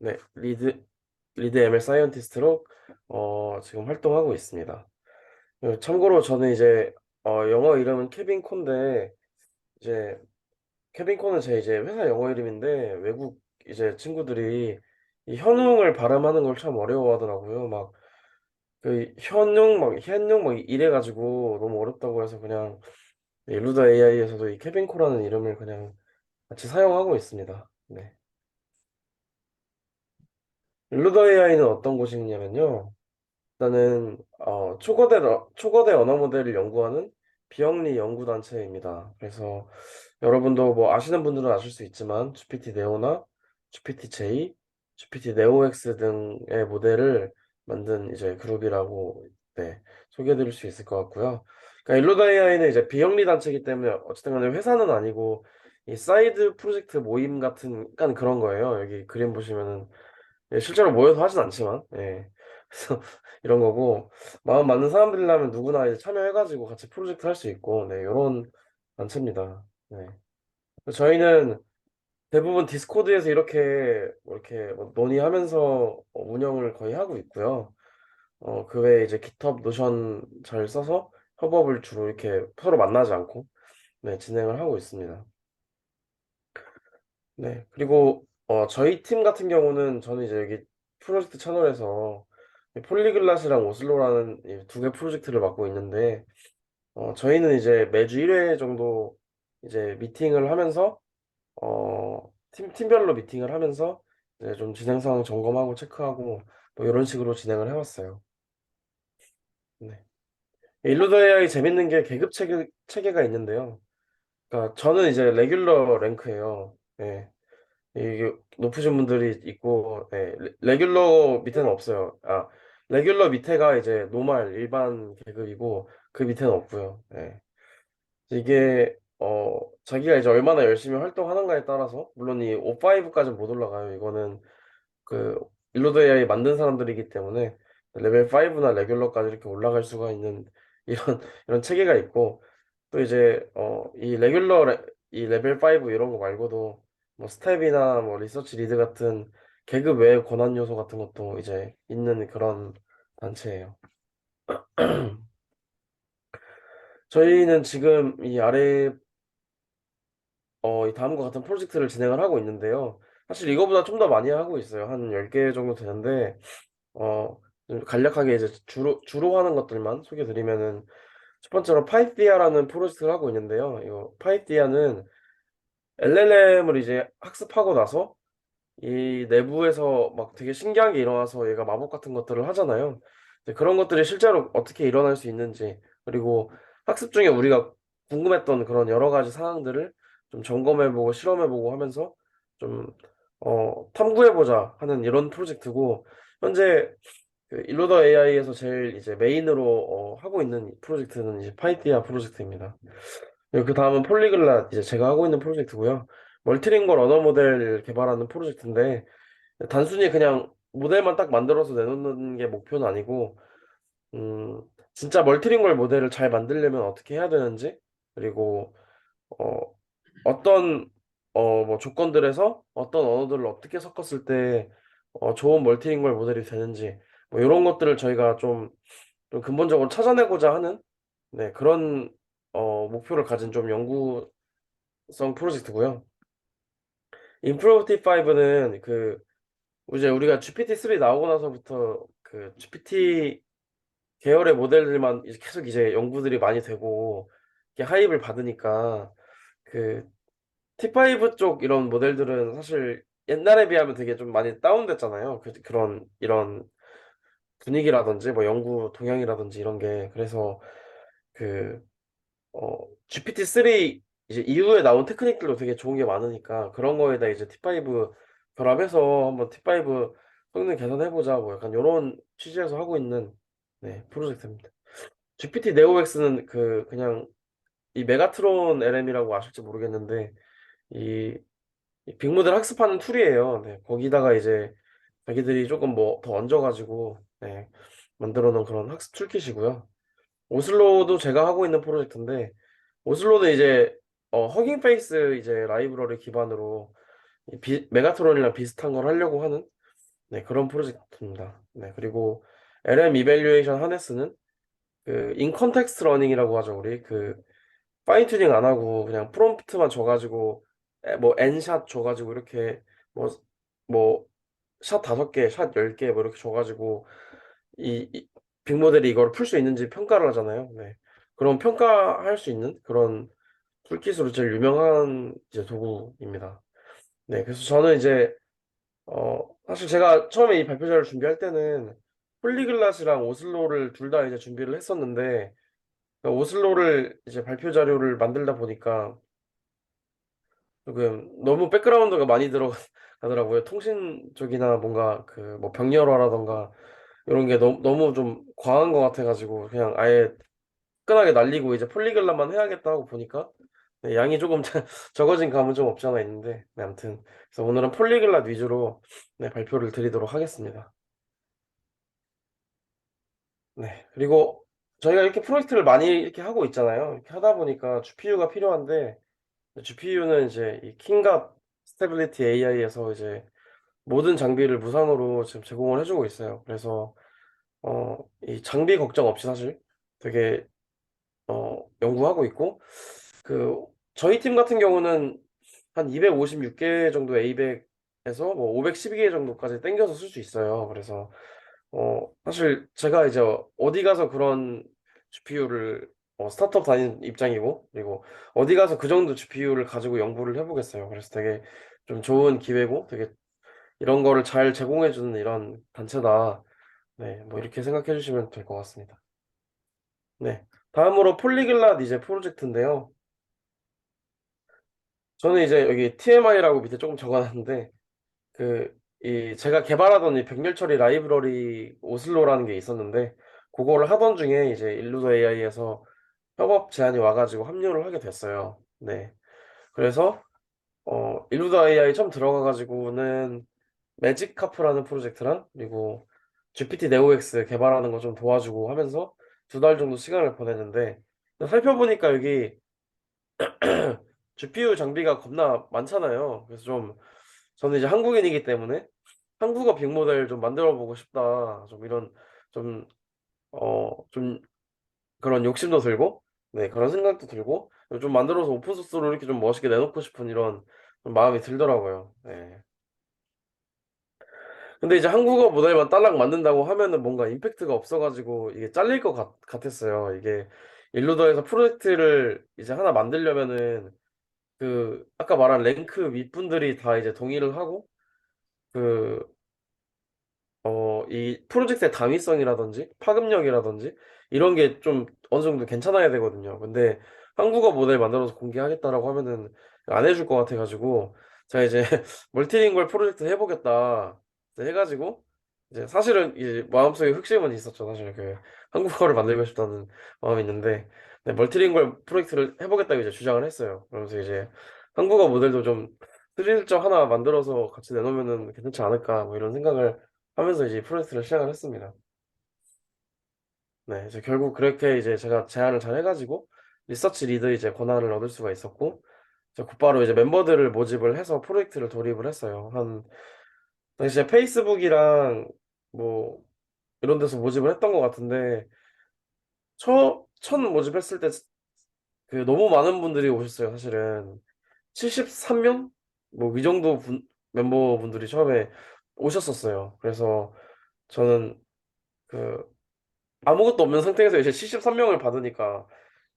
네, 리드 ML 사이언티스트로 지금 활동하고 있습니다. 참고로 저는 이제 영어 이름은 케빈 콘데 이제 케빈 콘은 제 이제 회사 영어 이름인데 외국 이제 친구들이 이 현웅을 발음하는 걸 참 어려워하더라고요. 막 그 현용 막 이래가지고 너무 어렵다고 해서 그냥 루다 AI에서도 이 케빈 코라는 이름을 그냥 같이 사용하고 있습니다. 네. 루다 AI는 어떤 곳이냐면요. 일단은 초거대 언어 모델을 연구하는 비영리 연구 단체입니다. 그래서 여러분도 뭐 아시는 분들은 아실 수 있지만 GPT 네오나 GPT J, GPT 네오 X 등의 모델을 만든 이제 그룹이라고 네, 소개해드릴 수 있을 것 같고요. 그러니까 일로다 AI는 이제 비영리 단체이기 때문에 어쨌든 간에 회사는 아니고 이 사이드 프로젝트 모임 같은 약간 그런 거예요. 여기 그림 보시면은 예, 실제로 모여서 하진 않지만, 예. 그래서 이런 거고, 마음 맞는 사람들이라면 누구나 이제 참여해가지고 같이 프로젝트 할 수 있고, 네, 요런 단체입니다. 네. 그래서 저희는 대부분 디스코드에서 이렇게 뭐 논의하면서 운영을 거의 하고 있고요. 그 외에 이제 GitHub 노션 잘 써서 협업을 주로 이렇게 서로 만나지 않고, 네, 진행을 하고 있습니다. 네. 그리고 저희 팀 같은 경우는 저는 이제 여기 프로젝트 채널에서 이 폴리글랏이랑 오슬로라는 이 두 개 프로젝트를 맡고 있는데 저희는 이제 매주 1회 정도 이제 미팅을 하면서 팀별로 미팅을 하면서 이제 좀 진행 상황 점검하고 체크하고 뭐 이런 식으로 진행을 해왔어요. 네. 일루드 AI 재밌는 게 계급 체계가 있는데요. 그러니까 저는 이제 레귤러 랭크예요. 네. 이게 높으신 분들이 있고, 네, 레귤러 밑에는 없어요. 레귤러 밑에가 이제 노말 일반 계급이고 그 밑에는 없고요. 네. 자기가 이제 얼마나 열심히 활동하는가에 따라서 물론 이 O5까지는 못 올라가요. 이거는 그 일로드 AI 만든 사람들이기 때문에 레벨 5나 레귤러까지 이렇게 올라갈 수가 있는 이런 이런 체계가 있고 또 이제 이 레벨 5 이런 거 말고도 뭐 스텝이나 뭐 리서치 리드 같은 계급 외의 권한 요소 같은 것도 이제 있는 그런 단체예요. 저희는 지금 이 아래 이 다음과 같은 프로젝트를 진행을 하고 있는데요. 사실 이거보다 좀 더 많이 하고 있어요. 한 10개 정도 되는데 좀 간략하게 이제 주로 하는 것들만 소개드리면은 첫 번째로 파이디아라는 프로젝트를 하고 있는데요. 이거 파이디아는 LLM을 이제 학습하고 나서 이 내부에서 막 되게 신기한 게 일어나서 얘가 마법 같은 것들을 하잖아요. 근데 그런 것들이 실제로 어떻게 일어날 수 있는지, 그리고 학습 중에 우리가 궁금했던 그런 여러 가지 상황들을 좀 점검해보고 실험해보고 하면서 좀, 탐구해보자 하는 이런 프로젝트고, 현재 그 일로더 AI에서 제일 이제 메인으로 하고 있는 프로젝트는 이제 파이티아 프로젝트입니다. 그리고 그 다음은 폴리글랏 이제 제가 하고 있는 프로젝트고요. 멀티링걸 언어 모델 개발하는 프로젝트인데 단순히 그냥 모델만 딱 만들어서 내놓는 게 목표는 아니고 음, 진짜 멀티링걸 모델을 잘 만들려면 어떻게 해야 되는지 그리고 어, 어떤 뭐 조건들에서 어떤 언어들을 어떻게 섞었을 때 좋은 멀티링걸 모델이 되는지 뭐 이런 것들을 저희가 좀 근본적으로 찾아내고자 하는 네, 그런 목표를 가진 좀 연구성 프로젝트고요. 인프로티 5는 그 이제 우리가 GPT-3 나오고 나서부터 그 GPT 계열의 모델들만 이제 계속 이제 연구들이 많이 되고 이렇게 하입을 받으니까 그 T5 쪽 이런 모델들은 사실 옛날에 비하면 되게 좀 많이 다운됐잖아요. 그런 이런 분위기라든지 뭐 연구 동향이라든지 이런 게 그래서 그 GPT-3 이제 이후에 나온 테크닉들도 되게 좋은 게 많으니까 그런 거에다 이제 T5 결합해서 한번 T5 성능 개선해보자 뭐 약간 이런 취지에서 하고 있는 네, 프로젝트입니다. GPT 네오엑스는 그냥 이 메가트론 LM이라고 아실지 모르겠는데 이, 이 빅모델 학습하는 툴이에요. 네, 거기다가 이제 자기들이 조금 뭐 더 얹어가지고 네, 만들어 놓은 그런 학습 툴킷이고요. 오슬로도 제가 하고 있는 프로젝트인데 오슬로는 이제 허깅 페이스 이제 라이브러리 기반으로 메가트론이랑 비슷한 걸 하려고 하는. 네, 그런 프로젝트입니다. 네, 그리고 LM 이밸류에이션 하네스는 그 인컨텍스트 러닝이라고 하죠. 우리 그 파인 튜닝 안 하고 그냥 프롬프트만 줘가지고 뭐 N샷 줘가지고 이렇게 뭐 뭐 샷 5개, 샷 10개 뭐 이렇게 줘가지고 이 빅모델이 이걸 풀 수 있는지 평가를 하잖아요. 네. 그럼 평가할 수 있는 그런 툴킷으로 제일 유명한 이제 도구입니다. 네, 그래서 저는 이제 사실 제가 처음에 이 발표 자료를 준비할 때는 폴리글랏이랑 오슬로를 둘 다 이제 준비를 했었는데 그러니까 오슬로를 이제 발표 자료를 만들다 보니까 조금 너무 백그라운드가 많이 들어가더라고요. 통신 쪽이나 뭔가 그 뭐 병렬화라던가 이런 게 너무 좀 과한 것 같아가지고 그냥 아예 끈하게 날리고 이제 폴리글라만 해야겠다 하고 보니까 네, 양이 조금 적어진 감은 좀 없지 않아 있는데 네, 아무튼 그래서 오늘은 폴리글랏 위주로 네, 발표를 드리도록 하겠습니다. 네, 그리고 저희가 이렇게 프로젝트를 많이 이렇게 하고 있잖아요. 이렇게 하다 보니까 GPU가 필요한데 GPU는 이제 이 킹갓 스테빌리티 AI에서 이제 모든 장비를 무상으로 지금 제공을 해주고 있어요. 그래서 이 장비 걱정 없이 사실 되게 연구하고 있고 그 저희 팀 같은 경우는 한 256개 정도 A100에서 뭐 512개 정도까지 땡겨서 쓸 수 있어요. 그래서 사실 제가 이제 어디 가서 그런 GPU를 스타트업 다니는 입장이고 그리고 어디 가서 그 정도 GPU를 가지고 연구를 해보겠어요. 그래서 되게 좀 좋은 기회고 되게 이런 거를 잘 제공해주는 이런 단체다. 네, 뭐 이렇게 생각해 주시면 될 것 같습니다. 네. 다음으로 폴리글랏 이제 프로젝트인데요. 저는 이제 여기 TMI라고 밑에 조금 적어놨는데 제가 개발하던 이 병렬 처리 라이브러리 오슬로라는 게 있었는데 그거를 하던 중에 이제 일루더 AI에서 협업 제안이 와가지고 합류를 하게 됐어요. 네. 그래서 일루더 AI 처음 들어가가지고는 매직카프라는 프로젝트랑 그리고 GPT 네오엑스 개발하는 거 좀 도와주고 하면서 2달 정도 시간을 보냈는데 살펴보니까 여기 GPU 장비가 겁나 많잖아요. 그래서 좀 저는 이제 한국인이기 때문에 한국어 빅모델 좀 만들어 보고 싶다. 좀 이런 좀 좀 그런 욕심도 들고 네, 그런 생각도 들고 좀 만들어서 오픈 소스로 이렇게 좀 멋있게 내놓고 싶은 이런 좀 마음이 들더라고요. 네. 근데 이제 한국어 모델만 딸랑 만든다고 하면은 뭔가 임팩트가 없어가지고 이게 잘릴 것 같았어요. 이게 일루더에서 프로젝트를 이제 하나 만들려면은 그 아까 말한 랭크 윗분들이 다 이제 동의를 하고 그 이 프로젝트의 당위성이라든지 파급력이라든지 이런 게 좀 어느 정도 괜찮아야 되거든요. 근데 한국어 모델 만들어서 공개하겠다라고 하면은 안 해줄 것 같아가지고 제가 이제 멀티링구얼 프로젝트 해보겠다 이제 해가지고 이제 사실은 이제 마음속에 흑심은 있었죠. 사실 그 한국어를 만들고 싶다는 마음이 있는데 네, 멀티링구얼 프로젝트를 해보겠다고 이제 주장을 했어요. 그러면서 이제 한국어 모델도 좀 슬쩍 하나 만들어서 같이 내놓으면은 괜찮지 않을까 뭐 이런 생각을 하면서 이제 프로젝트를 시작을 했습니다. 네, 이제 결국 그렇게 이제 제가 제안을 잘 해가지고 리서치 리드 이제 권한을 얻을 수가 있었고 이제 곧바로 이제 멤버들을 모집을 해서 프로젝트를 돌입을 했어요. 한 당시에 페이스북이랑 뭐 이런 데서 모집을 했던 것 같은데 첫 모집했을 때 그 너무 많은 분들이 오셨어요. 사실은 73명 뭐 이 정도 멤버분들이 처음에 오셨었어요. 그래서 저는 그 아무것도 없는 상태에서 이제 73명을 받으니까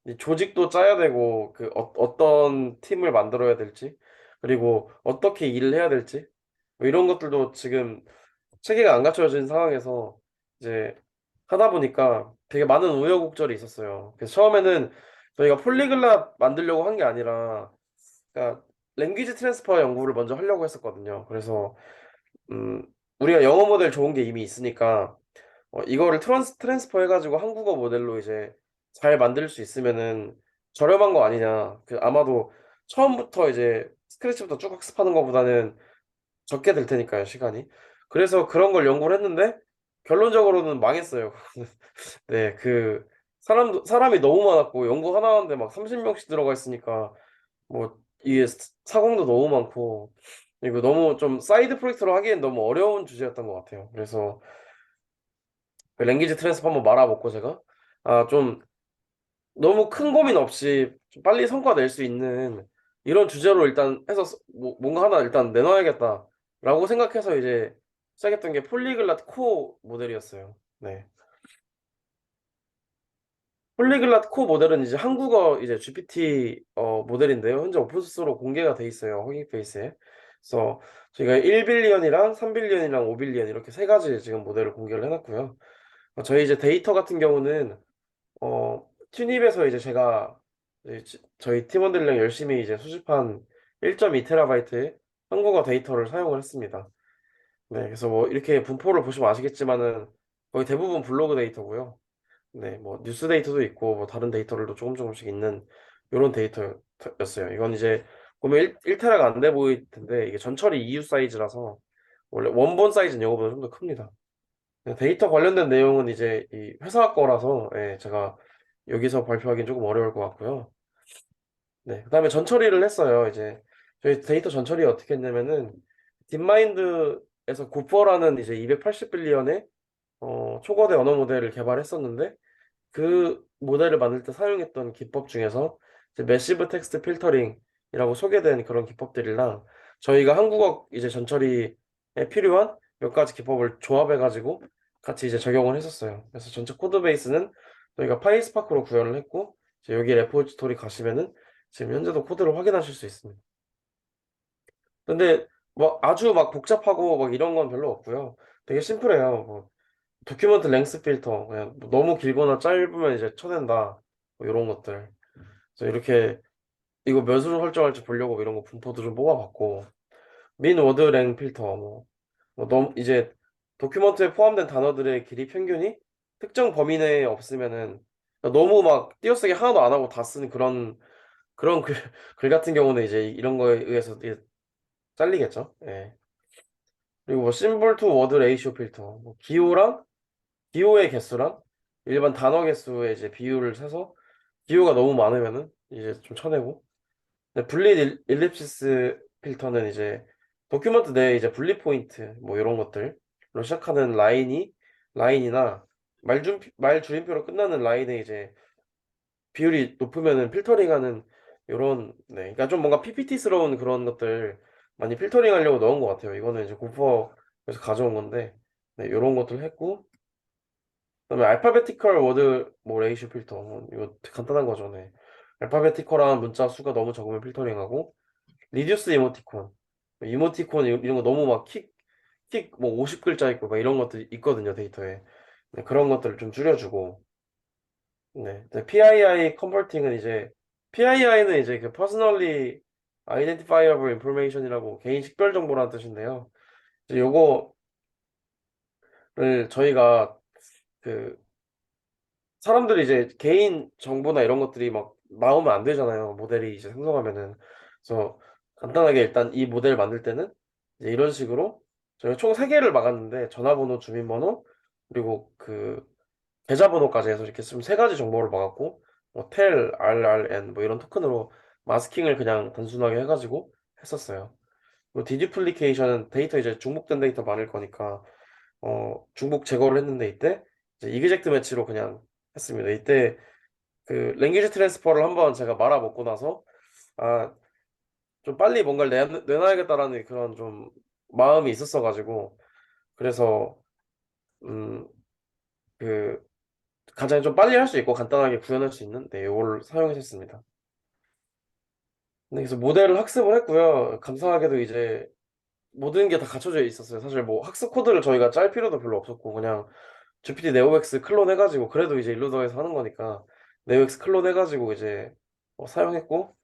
이 조직도 짜야 되고 어떤 팀을 만들어야 될지 그리고 어떻게 일을 해야 될지 뭐 이런 것들도 지금 체계가 안 갖춰진 상황에서 이제 하다 보니까 되게 많은 우여곡절이 있었어요. 그래서 처음에는 저희가 폴리글랏 만들려고 한 게 아니라 그러니까 랭귀지 트랜스퍼 연구를 먼저 하려고 했었거든요. 그래서 음, 우리가 영어 모델 좋은 게 이미 있으니까 이거를 트랜스퍼 해가지고 한국어 모델로 이제 잘 만들 수 있으면은 저렴한 거 아니냐. 아마도 처음부터 이제 스크래치부터 쭉 학습하는 것보다는 적게 될 테니까요, 시간이. 그래서 그런 걸 연구를 했는데 결론적으로는 망했어요. 네, 사람이 너무 많았고 연구 하나 하는데 막 30명씩 들어가 있으니까 뭐 이게 사공도 너무 많고 그리고 너무 좀 사이드 프로젝트로 하기엔 너무 어려운 주제였던 것 같아요. 그래서 그 랭귀지 트랜스포 한번 말아먹고 제가 좀 너무 큰 고민 없이 좀 빨리 성과 낼 수 있는 이런 주제로 일단 해서 뭔가 하나 일단 내놔야겠다라고 생각해서 이제 시작했던 게 폴리글랏 코 모델이었어요. 네. 폴리글랏 코 모델은 이제 한국어 이제 GPT 모델인데요. 현재 오픈소스로 공개가 돼 있어요. 허깅페이스에. 그래서 저희가 1빌리언이랑 3빌리언이랑 5빌리언 이렇게 세 가지 지금 모델을 공개를 해놨고요. 저희 이제 데이터 같은 경우는 튜닙에서 이제 제가 저희 팀원들이랑 열심히 이제 수집한 1.2TB의 한국어 데이터를 사용을 했습니다. 네, 그래서 뭐 이렇게 분포를 보시면 아시겠지만은 거의 대부분 블로그 데이터고요. 네, 뭐 뉴스 데이터도 있고 뭐 다른 데이터들도 조금 조금씩 있는 이런 데이터였어요. 이건 이제 보면 1테라가 안 돼 보일 텐데 이게 전처리 EU 사이즈라서 원래 원본 사이즈는 이거보다 좀 더 큽니다. 데이터 관련된 내용은 이제 이 회사 거라서 예, 제가 여기서 발표하기는 조금 어려울 것 같고요. 네, 그다음에 전처리를 했어요. 이제 저희 데이터 전처리 어떻게 했냐면은 딥마인드에서 고퍼라는 이제 280빌리언의 초거대 언어 모델을 개발했었는데 그 모델을 만들 때 사용했던 기법 중에서 이제 매시브 텍스트 필터링이라고 소개된 그런 기법들이랑 저희가 한국어 이제 전처리에 필요한 몇 가지 기법을 조합해가지고 같이 이제 적용을 했었어요. 그래서 전체 코드 베이스는 저희가 파이스파크로 구현을 했고 이제 여기 레포지토리 가시면은 지금 현재도 코드를 확인하실 수 있습니다. 근데 뭐 아주 막 복잡하고 막 이런 건 별로 없고요. 되게 심플해요. 뭐 도큐먼트 랭스 필터 그냥 뭐 너무 길거나 짧으면 이제 쳐낸다 뭐 이런 것들. 그래서 이렇게 이거 몇으로 설정할지 보려고 이런 거 분포도 좀 뽑아봤고 민 워드 랭 필터 뭐 너무 이제 도큐먼트에 포함된 단어들의 길이 평균이 특정 범위 내에 없으면은 너무 막 띄어쓰기 하나도 안 하고 다 쓰는 그런 글 같은 경우는 이제 이런 거에 의해서 이제 잘리겠죠. 예. 그리고 뭐 심볼 투 워드 레이쇼 필터 뭐 기호의 개수랑 일반 단어 개수의 이제 비율을 세서 기호가 너무 많으면은 이제 좀 쳐내고 분리 일립시스 필터는 이제 도큐먼트 내에 이제 분리 포인트 뭐 이런 것들로 시작하는 라인이나 말줄임표로 끝나는 라인에 이제 비율이 높으면은 필터링하는 요런 네 그러니까 좀 뭔가 PPT스러운 그런 것들 많이 필터링 하려고 넣은 것 같아요. 이거는 이제 고퍼에서 가져온 건데 네 요런 것들 했고 그다음에 알파베티컬 워드 뭐 레이쇼 필터 이거 간단한 거죠. 네. 알파베티컬한 문자 수가 너무 적으면 필터링하고 리듀스 이모티콘 이런 거 너무 막 킥 뭐 50글자 있고 막 이런 것들 있거든요 데이터에. 네, 그런 것들을 좀 줄여주고 네. PII 컨버팅은 이제 PII는 이제 그 Personally Identifiable Information이라고 개인 식별 정보라는 뜻인데요. 이제 요거를 저희가 그 사람들이 이제 개인 정보나 이런 것들이 막 나오면 안 되잖아요. 모델이 이제 생성하면은. 그래서 간단하게 일단 이 모델 만들 때는 이제 이런 식으로 저희가 총 3개를 막았는데 전화번호, 주민번호, 그리고 그 계좌번호까지 해서 이렇게 좀 3가지 정보를 막았고 뭐 텔, RRN 뭐 이런 토큰으로 마스킹을 그냥 단순하게 해가지고 했었어요. 그리고 디듀플리케이션은 데이터 이제 중복된 데이터 많을 거니까 중복 제거를 했는데 이때 이제 이그젝트 매치로 그냥 했습니다. 이때 그 랭귀지 트랜스퍼를 한번 제가 말아먹고 나서 아, 좀 빨리 뭔가를 내놔야겠다라는 그런 좀 마음이 있었어가지고 그래서 음, 그 가장 좀 빨리 할 수 있고 간단하게 구현할 수 있는 네, 이걸 사용했었습니다. 네, 그래서 모델을 학습을 했고요. 감사하게도 이제 모든 게 다 갖춰져 있었어요. 사실 뭐 학습 코드를 저희가 짤 필요도 별로 없었고 그냥 GPT 네오엑스 클론 해가지고 그래도 이제 일루더에서 하는 거니까 네오엑스 클론 해가지고 이제 사용했고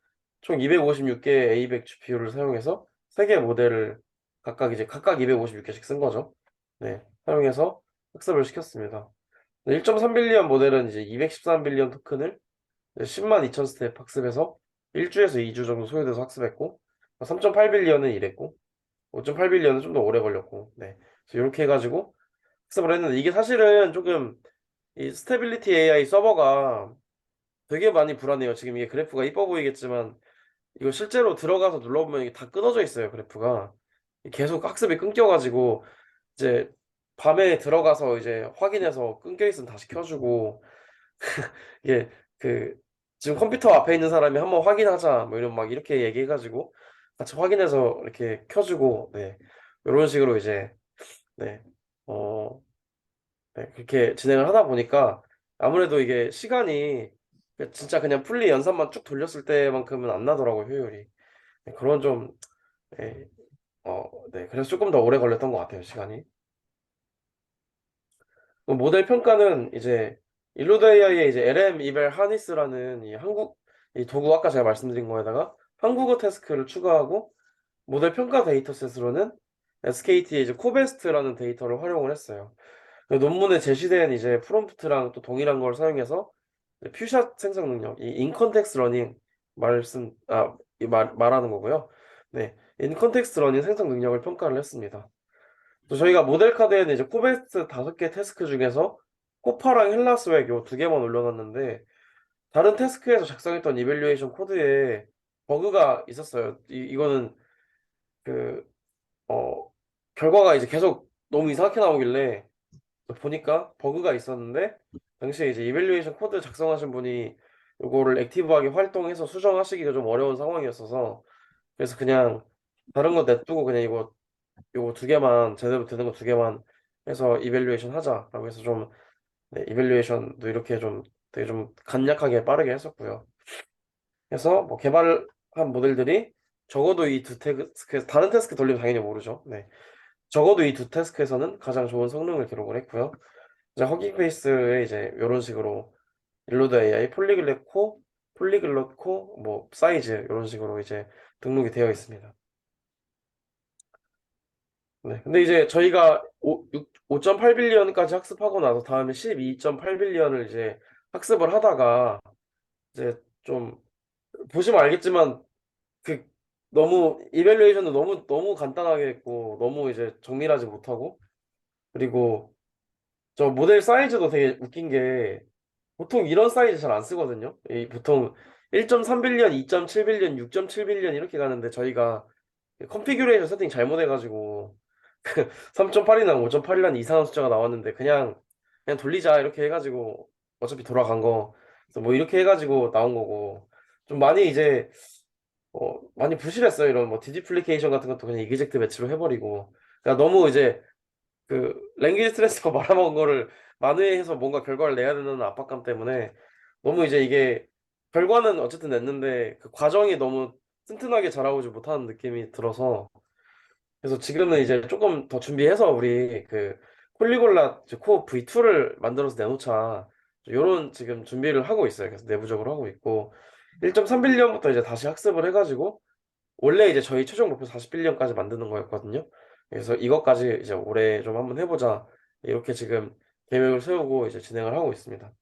총 256개 A100 GPU를 사용해서 3개 모델을 각각 256개씩 쓴 거죠. 네, 사용해서 학습을 시켰습니다. 1.3빌리언 모델은 이제 213빌리언 토큰을 10만 2천 스텝 학습해서 1주에서 2주 정도 소요돼서 학습했고 3.8빌리언은 이랬고 5.8빌리언은 좀 더 오래 걸렸고 네. 그래서 이렇게 해가지고 학습을 했는데 이게 사실은 조금 이 스테빌리티 AI 서버가 되게 많이 불안해요. 지금 이게 그래프가 이뻐 보이겠지만 이거 실제로 들어가서 눌러보면 이게 다 끊어져 있어요. 그래프가. 계속 학습이 끊겨가지고 이제 밤에 들어가서 이제 확인해서 끊겨 있으면 다시 켜주고 이게 그 지금 컴퓨터 앞에 있는 사람이 한번 확인하자 뭐 이런 막 이렇게 얘기해가지고 같이 확인해서 이렇게 켜주고 네 이런 식으로 이제 네 어, 네, 그렇게 진행을 하다 보니까 아무래도 이게 시간이 진짜 그냥 풀리 연산만 쭉 돌렸을 때만큼은 안 나더라고요, 효율이. 네, 그런 좀, 네, 네. 그래서 조금 더 오래 걸렸던 것 같아요, 시간이. 모델 평가는 이제 일로드 AI의 이제 LM 이벨 하니스라는 이 도구 아까 제가 말씀드린 거에다가 한국어 태스크를 추가하고 모델 평가 데이터셋으로는 SKT의 이제 코베스트라는 데이터를 활용을 했어요. 그 논문에 제시된 이제 프롬프트랑 또 동일한 걸 사용해서 퓨샷 생성 능력, 이 인컨텍스트 러닝 말하는 거고요. 네, 인컨텍스트 러닝 생성 능력을 평가를 했습니다. 또 저희가 모델 카드에는 이제 코베스트 5개 태스크 중에서 코파랑 헬라스웩 요 2개만 올려놨는데 다른 태스크에서 작성했던 이밸류에이션 코드에 버그가 있었어요. 이거는 그 어, 결과가 이제 계속 너무 이상하게 나오길래 보니까 버그가 있었는데 당시에 이제 이밸류에이션 코드 작성하신 분이 이거를 액티브하게 활동해서 수정하시기가 좀 어려운 상황이었어서 그래서 그냥 다른 거 냅두고 그냥 요거 2개만 제대로 되는 거 2개만 해서 이밸류에이션 하자라고 해서 좀 네, 이밸류에이션도 이렇게 좀 되게 좀 간략하게 빠르게 했었고요. 그래서 뭐 개발한 모델들이 적어도 이 두 태스크에서 다른 태스크 돌리면 당연히 모르죠. 네. 적어도 이 두 태스크에서는 가장 좋은 성능을 기록을 했고요. 이제 허깅페이스에 이제 이런 식으로 일로드 AI, 폴리글롯 코, 뭐 사이즈 이런 식으로 이제 등록이 되어 있습니다. 네. 근데 이제 저희가 5.8빌리언까지 학습하고 나서 다음에 12.8빌리언을 이제 학습을 하다가 이제 좀 보시면 알겠지만 그 너무 이밸류에이션도 너무 간단하게 했고 너무 이제 정밀하지 못하고 그리고 저 모델 사이즈도 되게 웃긴 게 보통 이런 사이즈 잘 안 쓰거든요. 보통 1.3빌리언, 2.7빌리언, 6.7빌리언 이렇게 가는데 저희가 컨피규레이션 세팅 잘못해가지고 3.8이나 5.8이라는 이상한 숫자가 나왔는데 그냥 돌리자 이렇게 해가지고 어차피 돌아간 거 그래서 뭐 이렇게 해가지고 나온 거고 좀 많이 이제 많이 부실했어요. 이런 뭐 디듀플리케이션 같은 것도 그냥 이그젝트 매치로 해버리고 그러니까 너무 이제 그 랭귀지 스트레스가 말아먹은 거를 만회해서 뭔가 결과를 내야 되는 압박감 때문에 너무 이제 이게 결과는 어쨌든 냈는데 그 과정이 너무 튼튼하게 자라오지 못하는 느낌이 들어서 그래서 지금은 이제 조금 더 준비해서 우리 그 폴리골라 코 V2를 만들어서 내놓자 요런 지금 준비를 하고 있어요. 그래서 내부적으로 하고 있고 1.3빌리언부터 이제 다시 학습을 해가지고 원래 이제 저희 최종 목표 40빌리언까지 만드는 거였거든요. 그래서 이것까지 이제 올해 좀 한번 해보자. 이렇게 지금 계획을 세우고 이제 진행을 하고 있습니다.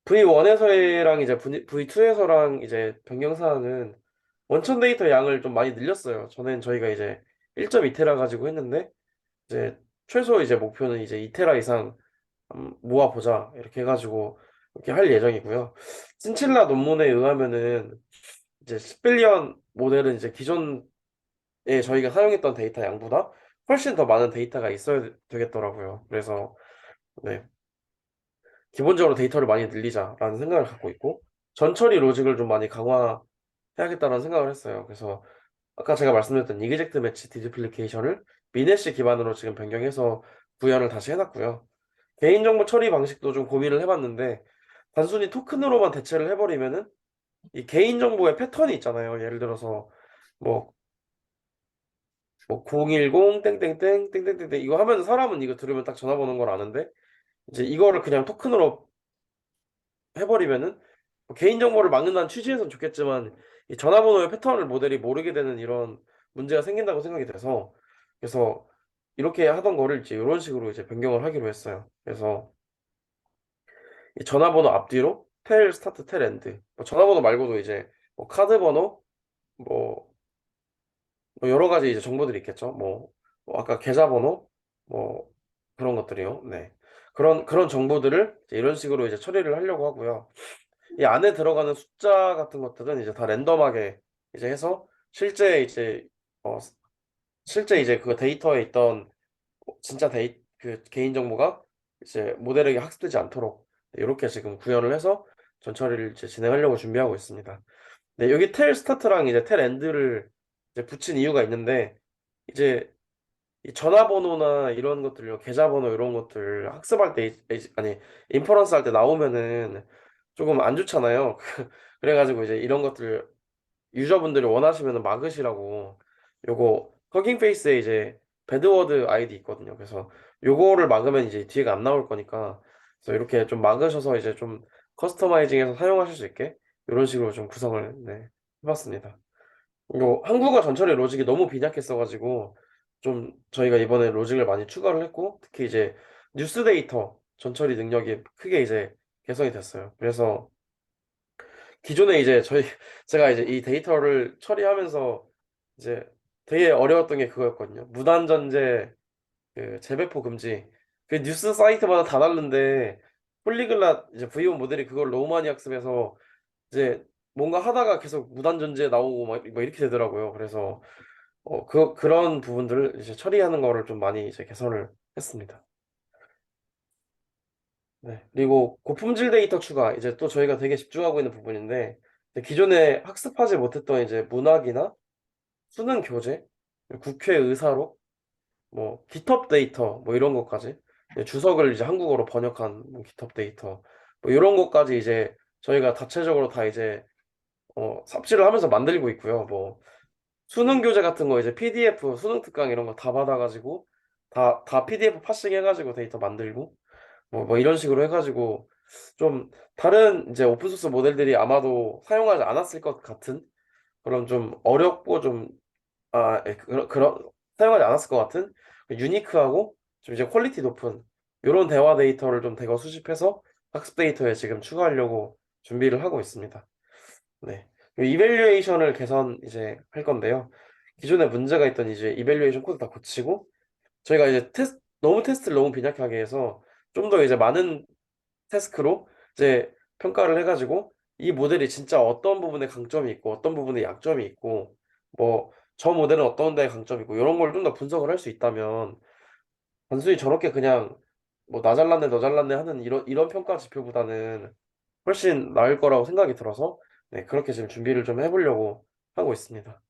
V1에서랑 이제 V2에서랑 이제 변경 사항은 원천 데이터 양을 좀 많이 늘렸어요. 전엔 저희가 이제 1.2테라 가지고 했는데 이제 최소 이제 목표는 이제 2테라 이상 모아보자 이렇게 해가지고 이렇게 할 예정이고요. 신칠라 논문에 의하면은 이제 10빌리언 모델은 이제 기존에 저희가 사용했던 데이터 양보다 훨씬 더 많은 데이터가 있어야 되겠더라고요. 그래서 네, 기본적으로 데이터를 많이 늘리자라는 생각을 갖고 있고 전처리 로직을 좀 많이 강화해야겠다는 생각을 했어요. 그래서 아까 제가 말씀드렸던 이그젝트 매치 디듀플리케이션을 미네시 기반으로 지금 변경해서 구현을 다시 해놨고요. 개인정보 처리 방식도 좀 고민을 해봤는데 단순히 토큰으로만 대체를 해버리면은 이 개인정보의 패턴이 있잖아요. 예를 들어서 뭐, 뭐 010 땡땡땡 땡땡땡땡 이거 하면 사람은 이거 들으면 딱 전화번호인 걸 아는데 이제 이거를 그냥 토큰으로 해버리면은 뭐 개인정보를 막는다는 취지에선 좋겠지만 이 전화번호의 패턴을 모델이 모르게 되는 이런 문제가 생긴다고 생각이 돼서 그래서 이렇게 하던 거를 이제 이런 식으로 이제 변경을 하기로 했어요. 그래서 이 전화번호 앞뒤로 텔 스타트 텔 엔드 뭐 전화번호 말고도 이제 뭐 카드 번호 뭐, 뭐 여러 가지 이제 정보들이 있겠죠. 뭐 아까 계좌번호 뭐 그런 것들이요. 네. 그런 정보들을 이제 이런 식으로 이제 처리를 하려고 하고요. 이 안에 들어가는 숫자 같은 것들은 이제 다 랜덤하게 이제 해서 실제 이제 어, 실제 이제 그 데이터에 있던 진짜 그 개인 정보가 이제 모델에게 학습되지 않도록 이렇게 지금 구현을 해서 전처리를 이제 진행하려고 준비하고 있습니다. 네, 여기 텔 스타트랑 이제 텔 엔드를 이제 붙인 이유가 있는데 이제 이 전화번호나 이런 것들, 계좌번호 이런 것들 학습할 때 아니 인퍼런스 할 때 나오면은 조금 안 좋잖아요. 그래가지고 이제 이런 것들 유저분들이 원하시면 막으시라고 요거 허깅 페이스에 이제 배드워드 아이디 있거든요. 그래서 요거를 막으면 이제 뒤에가 안 나올 거니까 그래서 이렇게 좀 막으셔서 이제 좀 커스터마이징해서 사용하실 수 있게 이런 식으로 좀 구성을 네, 해봤습니다. 이거 한국어 전처리 로직이 너무 빈약했어가지고 좀 저희가 이번에 로직을 많이 추가를 했고 특히 이제 뉴스 데이터 전처리 능력이 크게 이제 개선이 됐어요. 그래서 기존에 이제 제가 이제 이 데이터를 처리하면서 이제 되게 어려웠던 게 그거였거든요. 무단전제 그 재배포 금지. 그 뉴스 사이트마다 다 다른데 폴리글랏 이제 V1 모델이 그걸 너무 많이 학습해서 이제 뭔가 하다가 계속 무단전제 나오고 막 이렇게 되더라고요. 그래서 그런 부분들을 이제 처리하는 거를 좀 많이 이제 개선을 했습니다. 네. 그리고 고품질 데이터 추가, 이제 또 저희가 되게 집중하고 있는 부분인데, 이제 기존에 학습하지 못했던 이제 문학이나 수능 교재, 국회 의사록, 뭐 GitHub 데이터, 뭐 이런 것까지, 이제 주석을 이제 한국어로 번역한 뭐 GitHub 데이터, 뭐 이런 것까지 이제 저희가 다체적으로 다 이제 삽질을 하면서 만들고 있고요. 뭐 수능 교재 같은 거 이제 PDF, 수능 특강 이런 거 다 받아가지고 다 PDF 파싱 해가지고 데이터 만들고 뭐 이런 식으로 해가지고 좀 다른 이제 오픈소스 모델들이 아마도 사용하지 않았을 것 같은 그런 좀 어렵고 좀 그런 사용하지 않았을 것 같은 유니크하고 좀 이제 퀄리티 높은 이런 대화 데이터를 좀 대거 수집해서 학습 데이터에 지금 추가하려고 준비를 하고 있습니다. 네. 이밸류에이션을 개선 이제 할 건데요. 기존에 문제가 있던 이제 이밸류에이션 코드 다 고치고 저희가 이제 너무 테스트를 너무 빈약하게 해서 좀 더 이제 많은 태스크로 이제 평가를 해가지고 이 모델이 진짜 어떤 부분에 강점이 있고 어떤 부분에 약점이 있고 뭐 저 모델은 어떤 데에 강점이 있고 이런 걸 좀 더 분석을 할 수 있다면 단순히 저렇게 그냥 뭐 나 잘났네 너 잘났네 하는 이런 평가 지표보다는 훨씬 나을 거라고 생각이 들어서 네 그렇게 지금 준비를 좀 해보려고 하고 있습니다.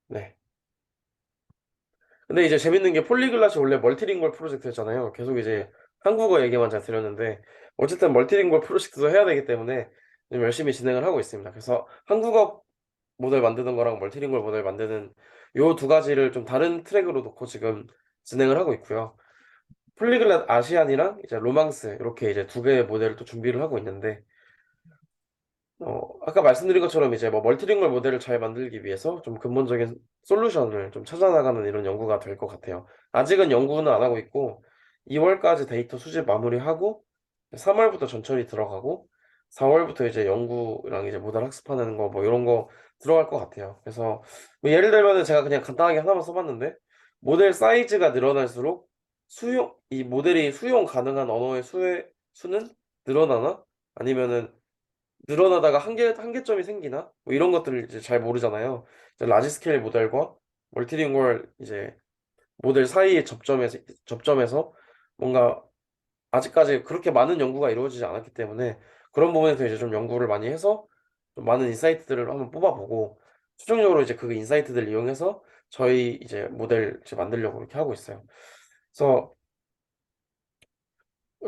네. 근데 이제 재밌는 게 폴리글랏이 원래 멀티링구얼 프로젝트였잖아요. 계속 이제 한국어 얘기만 잘 들었는데 어쨌든 멀티링구얼 프로젝트도 해야 되기 때문에 좀 열심히 진행을 하고 있습니다. 그래서 한국어 모델 만드는 거랑 멀티링구얼 모델 만드는 요 두 가지를 좀 다른 트랙으로 놓고 지금 진행을 하고 있고요. 폴리글랏 아시안이랑 이제 로망스 이렇게 이제 두 개의 모델을 또 준비를 하고 있는데 아까 말씀드린 것처럼 이제 뭐 멀티링구얼 모델을 잘 만들기 위해서 좀 근본적인 솔루션을 좀 찾아나가는 이런 연구가 될 것 같아요. 아직은 연구는 안 하고 있고 2월까지 데이터 수집 마무리하고 3월부터 전처리 들어가고 4월부터 이제 연구랑 이제 모델 학습하는 거 뭐 이런 거 들어갈 것 같아요. 그래서 뭐 예를 들면은 제가 그냥 간단하게 하나만 써봤는데 모델 사이즈가 늘어날수록 이 모델이 수용 가능한 언어의 수는 늘어나나? 아니면은 늘어나다가 한계점이 생기나? 뭐 이런 것들을 이제 잘 모르잖아요. 이제 라지 스케일 모델과 멀티링구얼 이제 모델 사이의 접점에서 뭔가 아직까지 그렇게 많은 연구가 이루어지지 않았기 때문에 그런 부분에서 이제 좀 연구를 많이 해서 좀 많은 인사이트들을 한번 뽑아보고 최종적으로 이제 그 인사이트들을 이용해서 저희 이제 모델 이제 만들려고 이렇게 하고 있어요. 그래서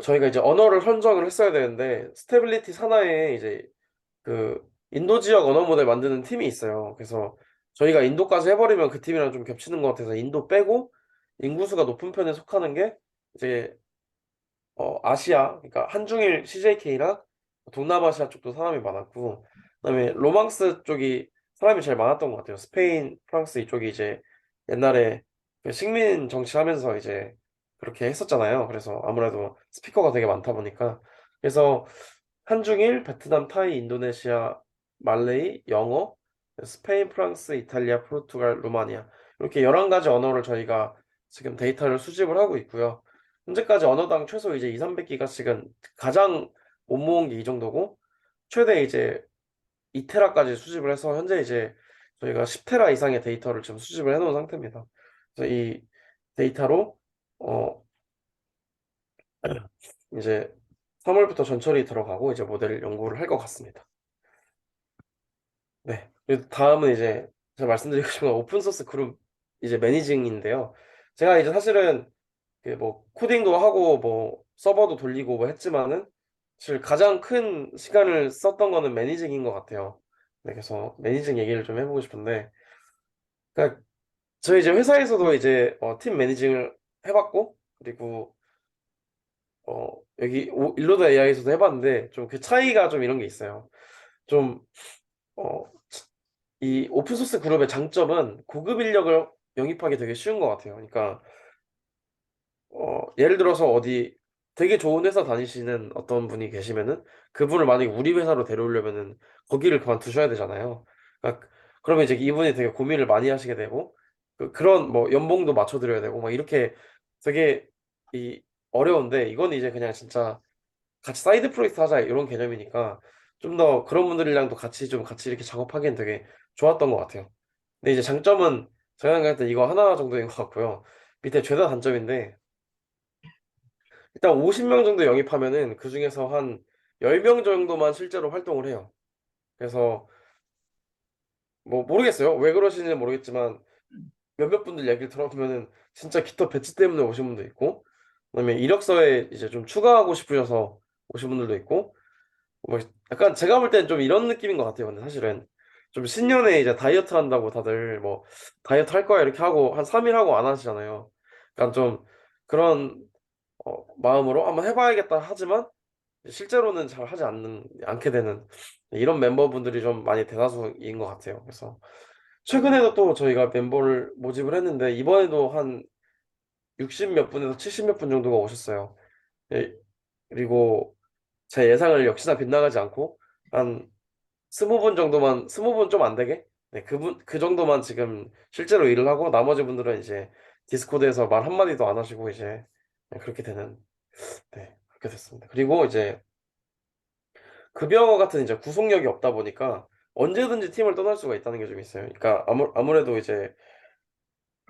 저희가 이제 언어를 선정을 했어야 되는데 스테빌리티 산하에 이제 그 인도 지역 언어 모델 만드는 팀이 있어요. 그래서 저희가 인도까지 해버리면 그 팀이랑 좀 겹치는 것 같아서 인도 빼고 인구수가 높은 편에 속하는 게 이제 아시아, 그러니까 한중일 CJK랑 동남아시아 쪽도 사람이 많았고, 그다음에 로망스 쪽이 사람이 제일 많았던 것 같아요. 스페인, 프랑스 이쪽이 이제 옛날에 그 식민 정치하면서 이제 그렇게 했었잖아요. 그래서 아무래도 스피커가 되게 많다 보니까 그래서 한중일, 베트남, 타이, 인도네시아, 말레이, 영어, 스페인, 프랑스, 이탈리아, 포르투갈, 루마니아 이렇게 11가지 언어를 저희가 지금 데이터를 수집을 하고 있고요. 현재까지 언어당 최소 이제 2, 300기가씩은 가장 못 모은 게 이 정도고 최대 이제 2테라까지 수집을 해서 현재 이제 저희가 10테라 이상의 데이터를 지금 수집을 해놓은 상태입니다. 그래서 이 데이터로 어 이제 3월부터 전철이 들어가고 이제 모델 연구를 할 것 같습니다. 네. 그리고 다음은 이제 제가 말씀드리고 싶은 건 오픈 소스 그룹 이제 매니징인데요. 제가 이제 사실은 그 뭐 코딩도 하고 뭐 서버도 돌리고 뭐 했지만은 사실 가장 큰 시간을 썼던 거는 매니징인 것 같아요. 네, 그래서 매니징 얘기를 좀 해보고 싶은데, 그러니까 저희 이제 회사에서도 이제 팀 매니징을 해봤고, 그리고 여기 일로드 AI에서도 해봤는데 좀 그 차이가 좀 이런 게 있어요. 좀 어, 이 오픈소스 그룹의 장점은 고급 인력을 영입하기 되게 쉬운 것 같아요. 그러니까 예를 들어서 어디 되게 좋은 회사 다니시는 어떤 분이 계시면은 그분을 만약에 우리 회사로 데려오려면은 거기를 그만두셔야 되잖아요. 그러니까 그러면 이제 이분이 되게 고민을 많이 하시게 되고 그런 뭐 연봉도 맞춰드려야 되고 막 이렇게 되게 이 어려운데 이건 이제 그냥 진짜 같이 사이드 프로젝트 하자 이런 개념이니까 좀 더 그런 분들이랑도 같이 이렇게 작업하기엔 되게 좋았던 것 같아요. 근데 이제 장점은 제가 생각할 때 이거 하나 정도인 것 같고요. 밑에 죄다 단점인데 일단 50명 정도 영입하면은 그 중에서 한 10명 정도만 실제로 활동을 해요. 그래서 뭐 모르겠어요. 왜 그러시는지 모르겠지만 몇몇 분들 얘기를 들어보면은 진짜 깃허 배치 때문에 오신 분도 있고 그다음에 이력서에 이제 좀 추가하고 싶으셔서 오신 분들도 있고 뭐 약간 제가 볼 땐 좀 이런 느낌인 것 같아요. 근데 사실은 좀 신년에 이제 다이어트 한다고 다들 뭐 다이어트 할 거야 이렇게 하고 한 3일 하고 안 하시잖아요. 그러니까 좀 그런 마음으로 한번 해봐야겠다 하지만 실제로는 잘 하지 않게 되는 이런 멤버분들이 좀 많이 대다수인 것 같아요. 그래서 최근에도 또 저희가 멤버를 모집을 했는데 이번에도 한 60 몇 분에서 70 몇 분 정도가 오셨어요. 예, 그리고 제 예상을 역시나 빗나가지 않고 한 20분 정도만 20분 좀 안 되게 네, 그 정도만 지금 실제로 일을 하고 나머지 분들은 이제 디스코드에서 말 한마디도 안 하시고 이제 네, 그렇게 되는 네, 그렇게 됐습니다. 그리고 이제 급여 같은 이제 구속력이 없다 보니까 언제든지 팀을 떠날 수가 있다는 게 좀 있어요. 그러니까 아무래도 이제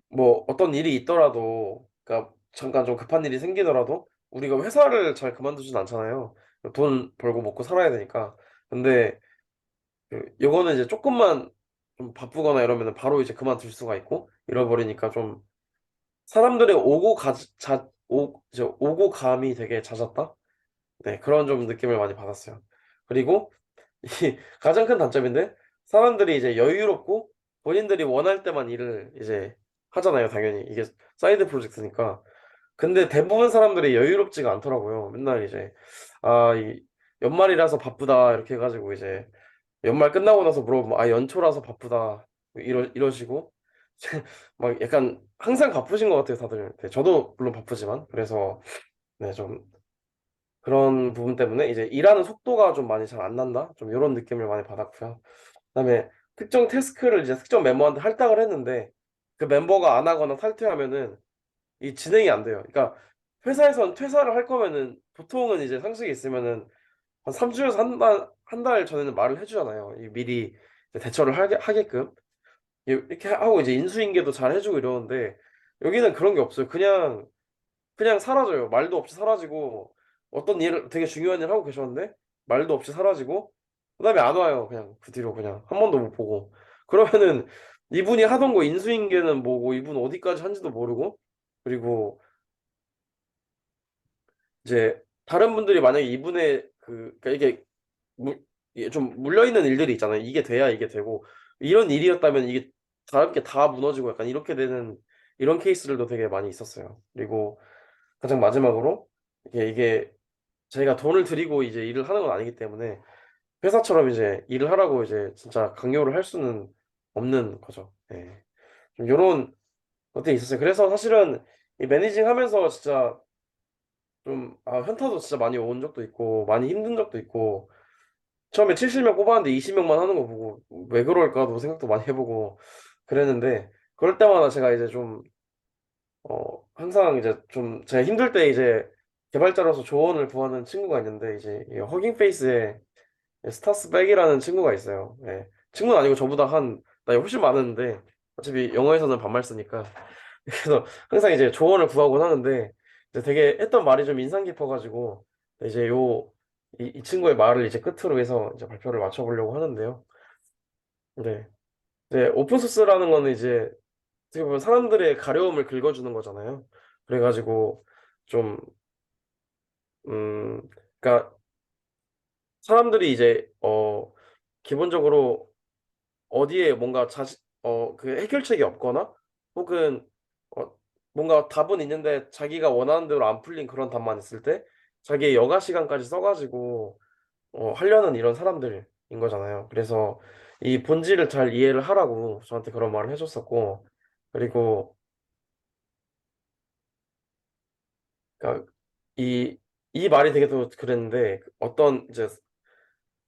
뭐 어떤 일이 있더라도 그러니까 잠깐 좀 급한 일이 생기더라도 우리가 회사를 잘 그만두진 않잖아요. 돈 벌고 먹고 살아야 되니까. 근데 요거는 이제 조금만 좀 바쁘거나 이러면은 바로 이제 그만둘 수가 있고 잃어버리니까 좀 사람들의 이제 오고 감이 되게 잦았다. 네, 그런 좀 느낌을 많이 받았어요. 그리고 이 가장 큰 단점인데 사람들이 이제 여유롭고 본인들이 원할 때만 일을 이제 하잖아요, 당연히. 이게 사이드 프로젝트니까. 근데 대부분 사람들이 여유롭지가 않더라고요. 맨날 이제 이 연말이라서 바쁘다 이렇게 해가지고 이제 연말 끝나고 나서 물어보면 연초라서 바쁘다 이러시고 막 약간 항상 바쁘신 것 같아요, 다들. 네, 저도 물론 바쁘지만 그래서 네, 좀 그런 부분 때문에 이제 일하는 속도가 좀 많이 잘 안 난다? 좀 이런 느낌을 많이 받았고요. 그다음에 특정 태스크를 이제 특정 멤버한테 할당을 했는데 그 멤버가 안 하거나 탈퇴하면은 이 진행이 안 돼요. 그러니까 회사에선 퇴사를 할 거면은 보통은 이제 상식이 있으면은 한 3주에서 한 달 전에는 말을 해주잖아요. 미리 이제 대처를 하게끔. 이렇게 하고 이제 인수인계도 잘 해주고 이러는데 여기는 그런 게 없어요. 그냥 사라져요. 말도 없이 사라지고 어떤 일 되게 중요한 일 하고 계셨는데 말도 없이 사라지고 그다음에 안 와요. 그냥 그 뒤로 그냥 한 번도 못 보고 그러면은 이분이 하던 거 인수인계는 뭐고 이분 어디까지 한지도 모르고 그리고 이제 다른 분들이 만약에 이분의 그러니까 이게 좀 물려있는 일들이 있잖아요. 이게 돼야 이게 되고 이런 일이었다면 이게 다른 게 다 무너지고 약간 이렇게 되는 이런 케이스들도 되게 많이 있었어요. 그리고 가장 마지막으로 이게 저희가 돈을 들이고 이제 일을 하는 건 아니기 때문에 회사처럼 이제 일을 하라고 이제 진짜 강요를 할 수는 없는 거죠. 예. 좀 요런 것들이 있었어요. 그래서 사실은 이 매니징 하면서 진짜 좀 현타도 진짜 많이 온 적도 있고 많이 힘든 적도 있고 처음에 70명 뽑았는데 20명만 하는 거 보고 왜 그럴까도 생각도 많이 해보고 그랬는데 그럴 때마다 제가 이제 좀 항상 이제 좀 제가 힘들 때 이제 개발자로서 조언을 구하는 친구가 있는데 이제 이 허깅 페이스에 스타스 백이라는 친구가 있어요. 예. 친구는 아니고 저보다 한 나이 훨씬 많은데 어차피 영어에서는 반말 쓰니까 그래서 항상 이제 조언을 구하곤 하는데 이제 되게 했던 말이 좀 인상 깊어가지고 이제 이 친구의 말을 이제 끝으로 해서 이제 발표를 맞춰보려고 하는데요. 네. 이제 오픈소스라는 거는 이제 어떻게 보면 사람들의 가려움을 긁어주는 거잖아요. 그래가지고 좀, 그러니까 사람들이 이제 기본적으로 어디에 뭔가 그 해결책이 없거나 혹은 어, 뭔가 답은 있는데 자기가 원하는 대로 안 풀린 그런 답만 있을 때 자기의 여가 시간까지 써가지고 하려는 이런 사람들인 거잖아요. 그래서 이 본질을 잘 이해를 하라고 저한테 그런 말을 해줬었고 그리고 그러니까 이, 이 말이 되게 또 그랬는데 어떤 이제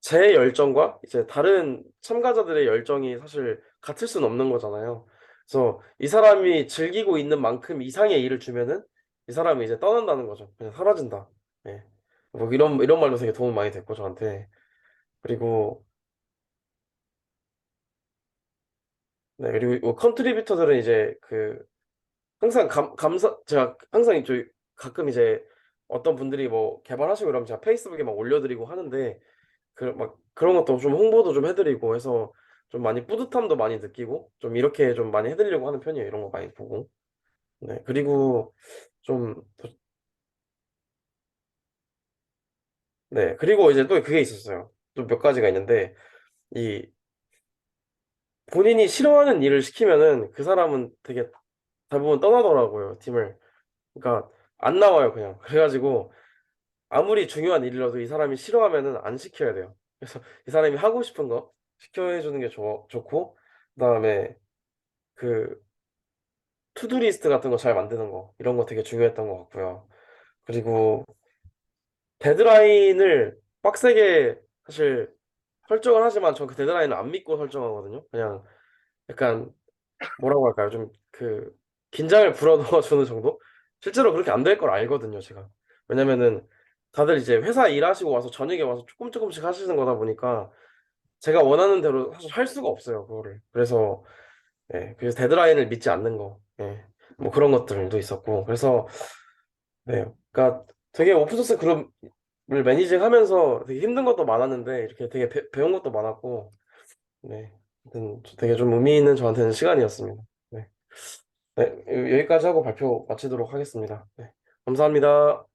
제 열정과 이제 다른 참가자들의 열정이 사실 같을 수는 없는 거잖아요. 그래서 이 사람이 즐기고 있는 만큼 이상의 일을 주면은 이 사람이 이제 떠난다는 거죠. 그냥 사라진다. 예. 뭐 이런 말도 되게 도움 많이 됐고 저한테. 그리고 네, 그리고 뭐 컨트리뷰터들은 이제 그 항상 감사 제가 항상 가끔 이제 어떤 분들이 뭐 개발하시고 이러면 제가 페이스북에 막 올려드리고 하는데 그 막 그런 것도 좀 홍보도 좀 해드리고 해서 좀 많이 뿌듯함도 많이 느끼고 좀 이렇게 좀 많이 해드리려고 하는 편이에요. 이런 거 많이 보고. 네. 그리고 좀 네. 그리고 이제 또 그게 있었어요. 좀 몇 가지가 있는데 이 본인이 싫어하는 일을 시키면은 그 사람은 되게 대부분 떠나더라고요, 팀을. 그러니까 안 나와요, 그냥. 그래가지고 아무리 중요한 일이라도 이 사람이 싫어하면은 안 시켜야 돼요. 그래서 이 사람이 하고 싶은 거 시켜주는 게 좋고 그다음에 그 투두 리스트 같은 거 잘 만드는 거 이런 거 되게 중요했던 것 같고요. 그리고 데드라인을 빡세게 사실 설정을 하지만 전 그 데드라인을 안 믿고 설정하거든요. 그냥 약간 뭐라고 할까요? 좀 그 긴장을 불어넣어주는 정도? 실제로 그렇게 안 될 걸 알거든요, 제가. 왜냐면은 다들 이제 회사 일하시고 와서 저녁에 와서 조금 조금씩 하시는 거다 보니까 제가 원하는 대로 사실 할 수가 없어요, 그거를. 그래서 예, 그래서 데드라인을 믿지 않는 거. 예. 뭐 그런 것들도 있었고. 그래서 네. 그러니까 되게 오픈소스 그룹을 매니징하면서 되게 힘든 것도 많았는데 이렇게 되게 배운 것도 많았고 네. 아무튼 되게 좀 의미 있는 저한테는 시간이었습니다. 네. 네. 여기까지 하고 발표 마치도록 하겠습니다. 네. 감사합니다.